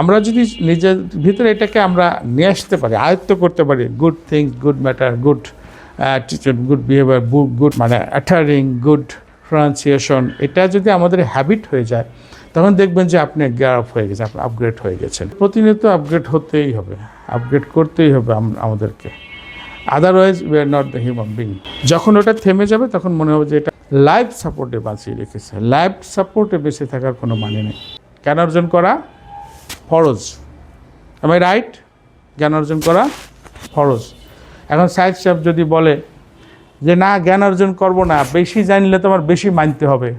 আমরা যদি নিজের ভিতরে এটাকে আমরা নিয়ে আসতে পারি, আয়ত্ত করতে পারি, good things, good matter, good attitude, good behaviour, good মানে অ্যাটারিং, গুড প্রনাউন্সিয়েশন, এটা যদি আমাদের হ্যাবিট হয়ে যায়, তখন দেখবেন যে আপনি গিয়ার আপ হয়ে গেছেন, আপনি আপগ্রেড হয়ে গেছেন। প্রতিনিয়ত আপগ্রেড হতেই হবে, আপগ্রেড করতেই হবে আমাদেরকে, otherwise we are not the human being. যখন ওটা থেমে যাবে তখন মনে হবে যে এটা লাইফ সাপোর্টে বাঁচিয়ে রেখেছে। লাইফ সাপোর্টে বেঁচে থাকার কোনো মানে নেই। জ্ঞান অর্জন করা ফরজ, এম আই রাইট? জ্ঞান অর্জন করা ফরজ। এখন সাইদ সাহেব যদি বলে যে না জ্ঞান অর্জন করব না, বেশি জানলে তোমার বেশি মানতে হবে,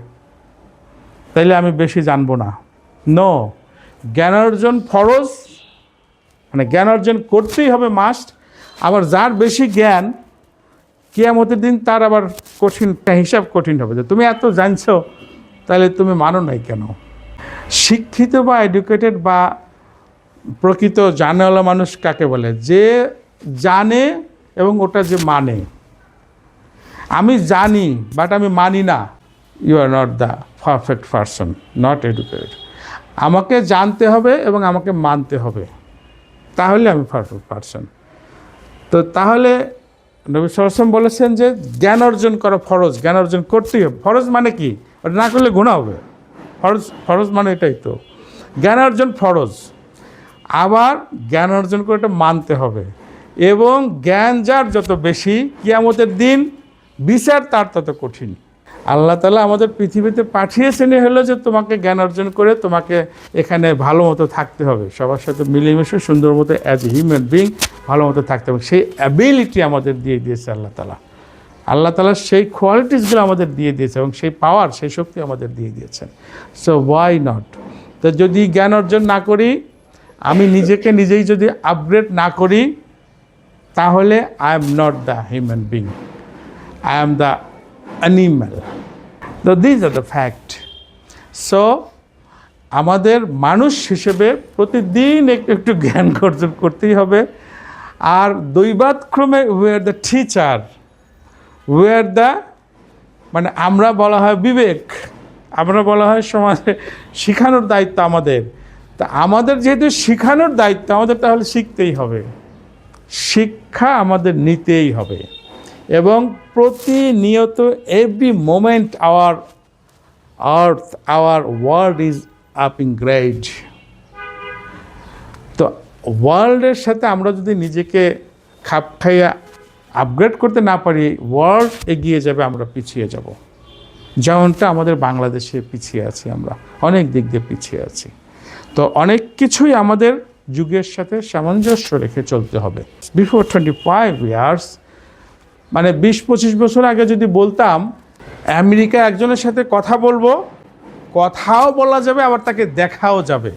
তাইলে আমি বেশি জানবো না। নো, জ্ঞান অর্জন ফরজ, মানে জ্ঞান অর্জন করতেই হবে মাস্ট। আবার যার বেশি জ্ঞান, কিয়ামতের দিন তার আবার কঠিন হিসাব কঠিন হবে যে তুমি এত জানছো, তাহলে তুমি মানো নাই কেন? শিক্ষিত বা এডুকেটেড বা প্রকৃত জানেওয়ালা মানুষ কাকে বলে? যে জানে এবং ওটা যে মানে। আমি জানি বাট আমি মানি না, you are not the perfect person, not educated. আমাকে জানতে হবে এবং আমাকে মানতে হবে, তাহলে আমি পারফেক্ট পারসন। তো তাহলে নবী সাল্লাল্লাহু আলাইহি ওয়াসাল্লাম বলেছেন যে জ্ঞান অর্জন করা ফরজ, জ্ঞান অর্জন করতেই হবে। ফরজ মানে কি? ওটা না করলে গুনাহ হবে। ফরজ মানে এটাই তো, জ্ঞান অর্জন ফরজ। আবার জ্ঞান অর্জন করে এটা মানতে হবে, এবং জ্ঞান যার যত বেশি, কিয়ামতের দিন বিচার তার তত কঠিন। আল্লাহ তাআলা আমাদের পৃথিবীতে পাঠিয়েছেন হলো যে তোমাকে জ্ঞান অর্জন করে তোমাকে এখানে ভালো মতো থাকতে হবে, সবার সাথে মিলেমিশে সুন্দর মতো অ্যাজ এ হিউম্যান বিং ভালো মতো থাকতে হবে। সেই অ্যাবিলিটি আমাদের দিয়ে দিয়েছে আল্লাহ তাআলা। আল্লাহ তাআলা সেই কোয়ালিটিসগুলো আমাদের দিয়ে দিয়েছে এবং সেই পাওয়ার, সেই শক্তি আমাদের দিয়ে দিয়েছেন। So why not? তো যদি জ্ঞান অর্জন না করি, আমি নিজেকে নিজেই যদি আপগ্রেড না করি, তাহলে I am not the human being, I am the animal. তো this are the fact. So আমাদের মানুষ হিসেবে প্রতিদিন একটু একটু জ্ঞান অর্জন করতেই হবে। আর দৈবাতক্রমে we are the teacher, we are the, মানে আমরা বলা হয় বিবেক, আমরা বলা হয় সমাজে শেখানোর দায়িত্ব আমাদের। তা আমাদের যেহেতু শেখানোর দায়িত্ব আমাদের, তাহলে শিখতেই হবে, শিক্ষা আমাদের নিতেই হবে। এবং প্রতিনিয়ত every moment our earth, our world is upgrading. তো ওয়ার্ল্ডের সাথে আমরা যদি নিজেকে খাপ খাইয়া আপগ্রেড করতে না পারি, ওয়ার্ল্ড এগিয়ে যাবে, আমরা পিছিয়ে যাব। যেমনটা আমাদের বাংলাদেশে পিছিয়ে আছি, আমরা অনেক দিক দিয়ে পিছিয়ে আছি। তো অনেক কিছুই আমাদের যুগের সাথে সামঞ্জস্য রেখে চলতে হবে। বিফোর 25 ইয়ার্স, মানে 20-25 বছর আগে যদি বলতাম আমেরিকা একজনের সাথে কথা বলবো, কথাও বলা যাবে আবার তাকে দেখাও যাবে,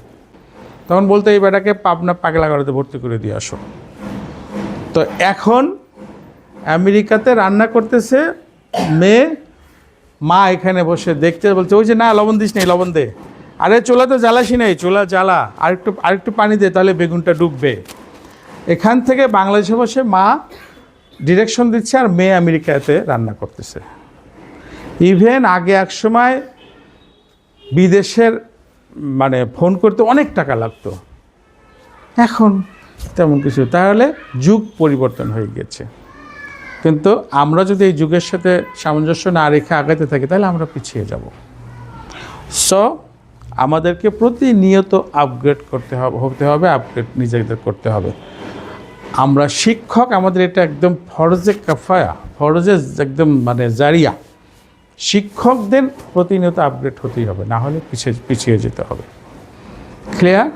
তখন বলতে এই বেটাকে পাবনা পাগলাগারদে ভর্তি করে দিয়ে আসো। তো এখন আমেরিকাতে রান্না করতেছে মেয়ে, মা এখানে বসে দেখতে, বলছে ওই যে না লবণ দিস নেই, লবণ দে, আরে চোলা তো জ্বালাসি নেই, চোলা জ্বালা, আরেকটু পানি দে, তাহলে বেগুনটা ডুববে। এখান থেকে বাংলাদেশে বসে মা ডিরেকশন দিচ্ছে আর মেয়ে আমেরিকাতে রান্না করতেছে। ইভেন আগে এক সময় বিদেশের মানে ফোন করতে অনেক টাকা লাগতো, এখন তেমন কিছু। তাহলে যুগ পরিবর্তন হয়ে গেছে। কিন্তু আমরা যদি এই যুগের সাথে সামঞ্জস্য না রেখে আগাতে থাকি, তাহলে আমরা পিছিয়ে যাব। সো আমাদেরকে প্রতিনিয়ত আপগ্রেড হতে হবে, আপগ্রেড নিজেদের করতে হবে। আমরা শিক্ষক, আমাদের এটা একদম ফরজে কাফায়া, ফরজে একদম মানে জারিয়া। শিক্ষকদের প্রতিনিয়ত আপগ্রেড হতেই হবে, না হলে পিছিয়ে যেতে হবে। ক্লিয়ার?